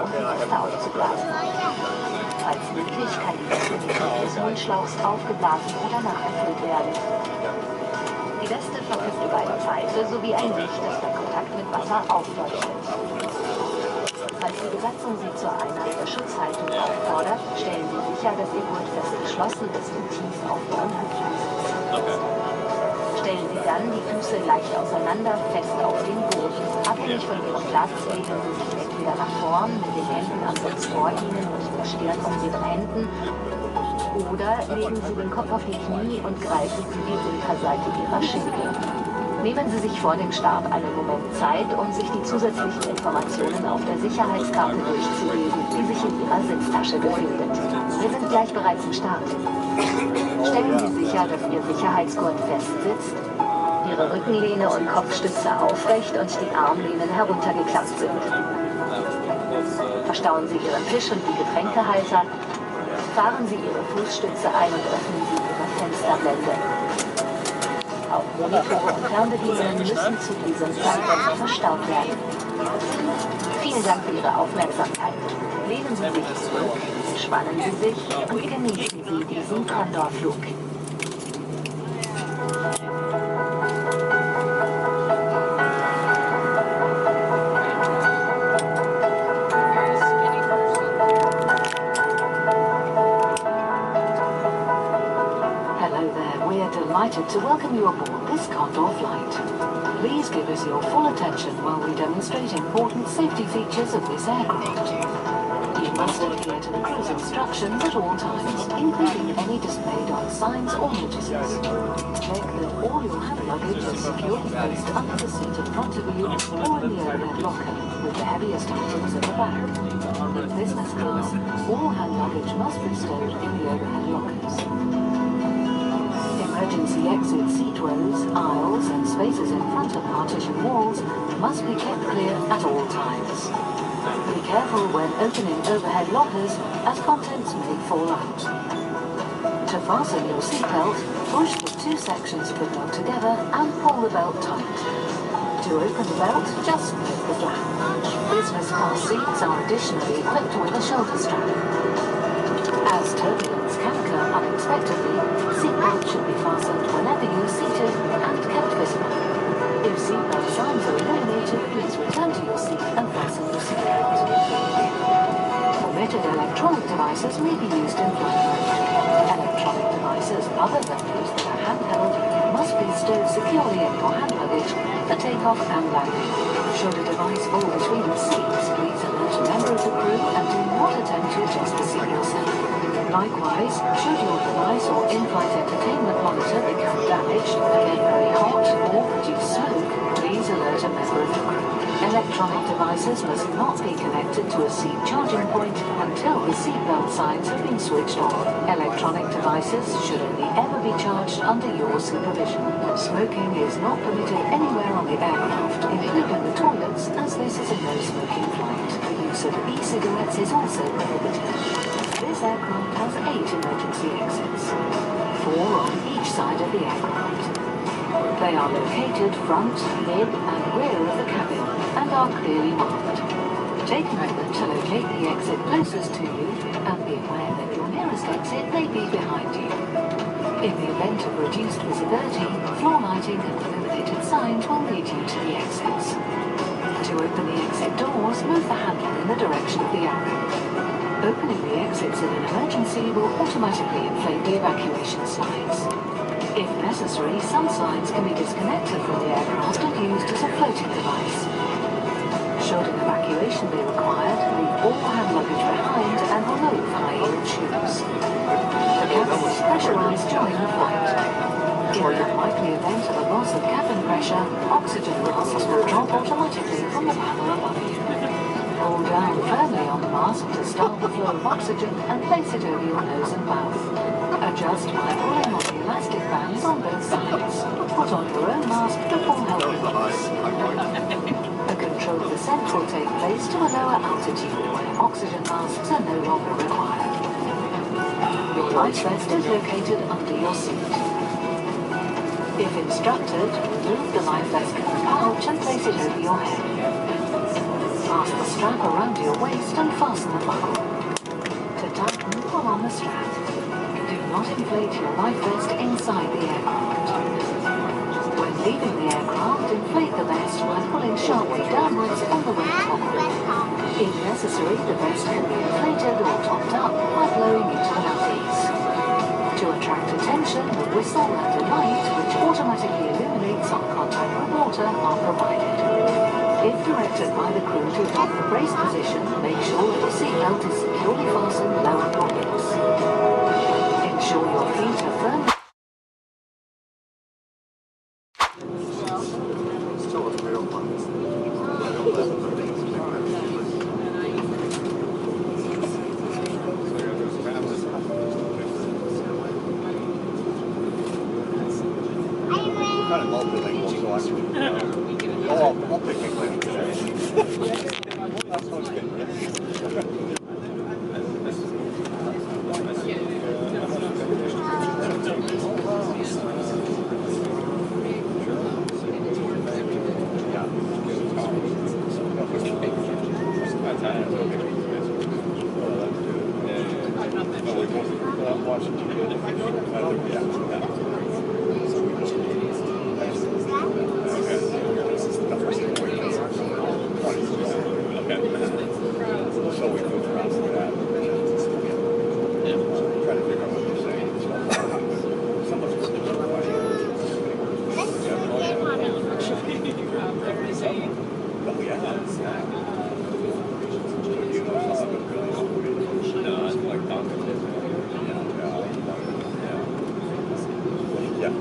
um die Weste aufzublasen. Falls nötig, kann die Weste mit Hilfe des Mundschlauchs aufgeblasen oder nachgefüllt werden. Die Weste verfügt über eine Pfeife sowie ein Licht, das bei Kontakt mit Wasser aufleuchtet. Falls die Besatzung Sie zur Einheit der Schutzhaltung auffordert, stellen Sie sicher, dass Ihr Gurt fest geschlossen ist und tief auf Ihren Hüften sitzt. Stellen Sie dann die Füße leicht auseinander, fest auf den Boden. Abhängig von Ihrem Platz legen Sie sich entweder nach vorn mit den Händen am Sitz vor Ihnen und der Stirn auf Ihren Händen, oder legen Sie den Kopf auf die Knie und greifen Sie die Unterseite Ihrer Schenkel. Nehmen Sie sich vor dem Start einen Moment Zeit, um sich die zusätzlichen Informationen auf der Sicherheitskarte durchzulesen, die sich in Ihrer Sitztasche befindet. Wir sind gleich bereits im Start. Stellen Sie sicher, dass Ihr Sicherheitsgurt fest sitzt, Ihre Rückenlehne und Kopfstütze aufrecht und die Armlehnen heruntergeklappt sind. Verstauen Sie Ihren Tisch und die Getränkehalter. Fahren Sie Ihre Fußstütze ein und öffnen Sie Ihre Fensterblende. Auch Monitore und Fernbedienungen müssen zu diesem Zeitpunkt verstaut werden. Vielen Dank für Ihre Aufmerksamkeit. Lehnen Sie sich zurück, entspannen Sie sich und genießen Sie diesen Condor-Flug. Delighted to welcome you aboard this Condor flight. Please give us your full attention while we demonstrate important safety features of this aircraft. You must adhere to the cruise instructions at all times, including any displayed on signs or notices. Check that all your hand luggage is securely placed under the seat in front of you or in the overhead locker, with the heaviest items in the back. In business class, all hand luggage must be stowed in the overhead lockers. Emergency exit seat rows, aisles and spaces in front of partition walls must be kept clear at all times. Be careful when opening overhead lockers, as contents may fall out. To fasten your seatbelt, push the two sections of the belt together and pull the belt tight. To open the belt, just lift the flap. Business class seats are additionally equipped with a shoulder strap. As turbulence can occur unexpectedly, seatbelts should be fastened whenever you are seated and kept visible. If seatbelt signs are illuminated, please return to your seat and fasten your seatbelt. Permitted electronic devices may be used in flight mode. Electronic devices other than those that are handheld must be stowed securely in your hand luggage for takeoff and landing. Should a device fall between the seats, please alert a member of the crew and do not attempt to adjust the seat yourself. Likewise, should your device or in-flight entertainment monitor become damaged, get very hot, or produce smoke, please alert a member of the crew. Electronic devices must not be connected to a seat charging point until the seatbelt signs have been switched off. Electronic devices should only ever be charged under your supervision. Smoking is not permitted anywhere on the aircraft, including the toilets, as this is a no-smoking flight. The use of e-cigarettes is also prohibited. This aircraft has 8 emergency exits, 4 on each side of the aircraft. They are located front, mid and rear of the cabin and are clearly marked. Take a moment to locate the exit closest to you and be aware that your nearest exit may be behind you. In the event of reduced visibility, floor lighting and illuminated signs will lead you to the exits. To open the exit doors, move the handle in the direction of the arrow. Opening the exits in an emergency will automatically inflate the evacuation slides. If necessary, some slides can be disconnected from the aircraft and used as a floating device. Should an evacuation be required, leave all hand luggage behind and remove high-heeled shoes. The cabin is pressurized during the flight. In the unlikely event of a loss of cabin pressure, oxygen masks will drop automatically from the panel above you. Pull down firmly on the mask to start the flow of oxygen and place it over your nose and mouth. Adjust by pulling on the elastic bands on both sides. Put on your own mask before helping others. A controlled descent will take place to a lower altitude where oxygen masks are no longer required. Your life vest is located under your seat. If instructed, remove the life vest from the pouch and place it over your head. Fasten the strap around your waist and fasten the buckle. To tighten, pull on the strap. Do not inflate your life vest inside the aircraft. When leaving the aircraft, inflate the vest by pulling sharply downwards on the weight toggle. If necessary, the vest can be inflated or topped up by blowing into the mouthpiece. To attract attention, the whistle and a light, which automatically illuminates on contact with water, are provided. If directed by the crew to adopt the brace position, make sure that the seatbelt is securely fastened low at your hips. Ensure your feet are firmly. Kind of multilingual, so I'll pick English today. That's what's good. So we moved around for that. Try to figure out what they're saying. So much for the oh, yeah. You know something really no, it's like talking. Yeah.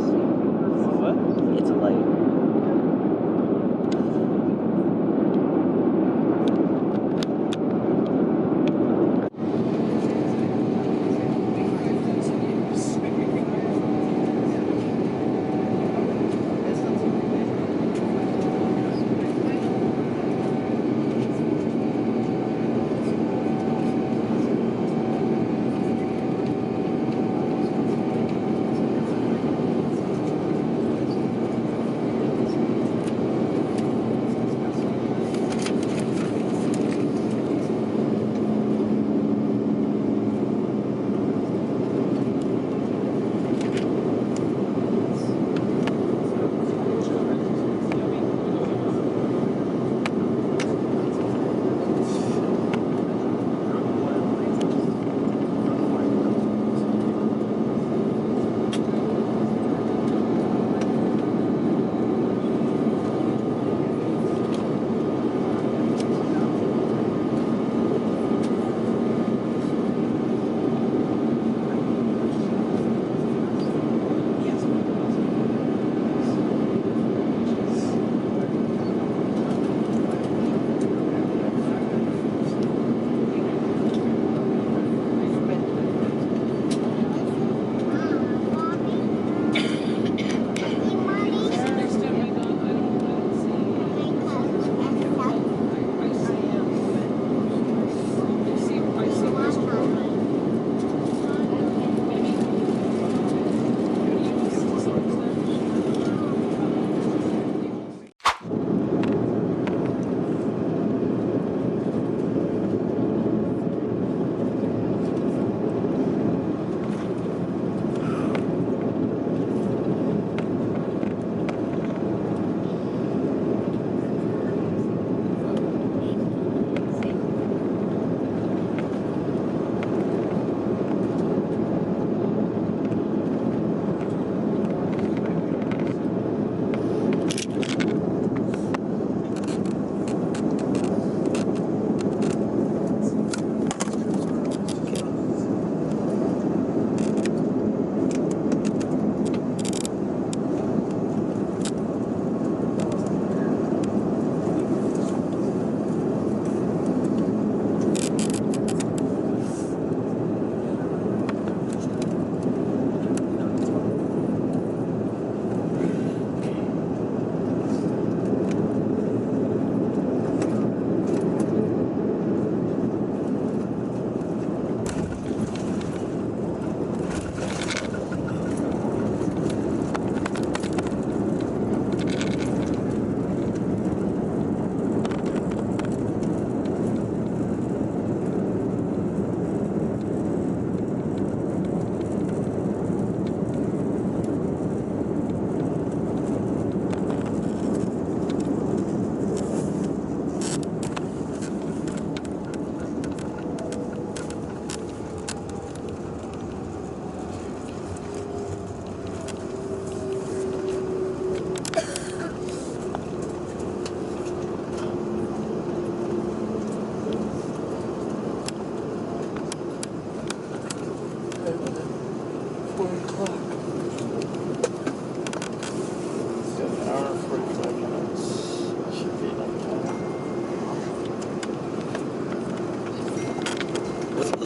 What? It's a light.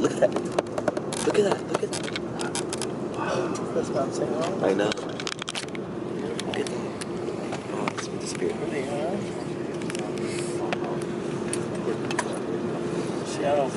Look at that. Look at that. Look at that. That's what I'm saying. I know. Look at that. Oh, it's with the spirit. Pretty, huh? See, I don't